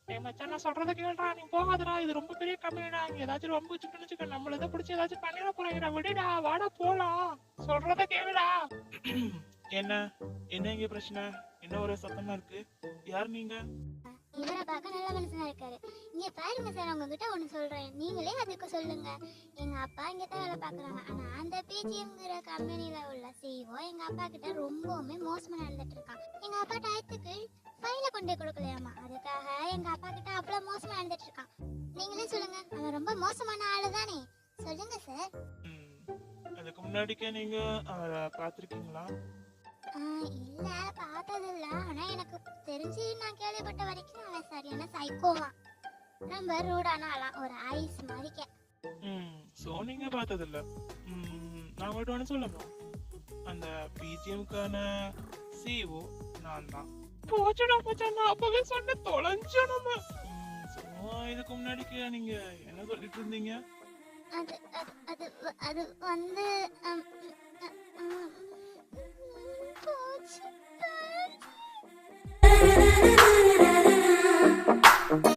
டேய் மச்சான், நான் சொல்றத கேளுடா, நீ போகாதடா, இது ரொம்ப பெரிய கம்பெனிடா, இங்க ஏதாச்சும் ரொம்ப வச்சுக்கணும்னு வச்சுக்க, நம்மள இதை பிடிச்சி ஏதாச்சும் பண்ணிட போறாங்கடா, விடுடா, வாடா போலாம், சொல்றத கேளுடா. என்ன என்ன இங்க பிரச்சனை? என்ன ஒரு சத்தமா இருக்கு? யார் நீங்க? இவரை பார்க்க நல்ல மனுஷனா இருக்காரு. இங்க பாருங்க சார், உங்ககிட்ட ஒண்ணு சொல்றேன், நீங்களே அதுக்கு சொல்லுங்க. எங்க அப்பா இங்க தான் வேலை பாக்குறாங்க. ஆனா அந்த பிஜிஎம்ங்கிற கம்பெனில உள்ள சிஇஓ எங்க அப்பா கிட்ட ரொம்பவுமே மோசமா நடந்துட்டு இருக்கான். எங்க அப்பா டயத்துக்கு ஃபைல கொண்டு போய் கொடுக்கலையாமா, அதுக்காக எங்க அப்பா கிட்ட அவ்வளவு மோசமா நடந்துட்டு இருக்கான். நீங்களே சொல்லுங்க, அவன் ரொம்ப மோசமான ஆளு தானே? சொல்லுங்க சார். அதுக்கு முன்னாடிக்கே நீங்க அவரை பார்த்திருக்கீங்களா? இல்ல, பார்த்தது இல்ல. ஆனா எனக்கு தெரிஞ்சு நான் கேள்விப்பட்ட வரைக்கும் அவன் சரியான சைக்கோவான். ரொம்ப ரூடான ஆளாம், ஒரு ஐஸ் மாதிரிக்க. சோ நீங்க பார்த்தது இல்ல. நான் உங்கள்ட்ட ஒன்று சொல்லணும். அந்த பிஜிஎம்கான சிஓ நான் தான். போச்சுடா மச்சான், நான் அப்பவே சொன்ன தொலைஞ்சோம் நம்ம. இதுக்கு முன்னாடிக்கு நீங்க என்ன சொல்லிட்டு இருந்தீங்க? அது அது அது அது வந்து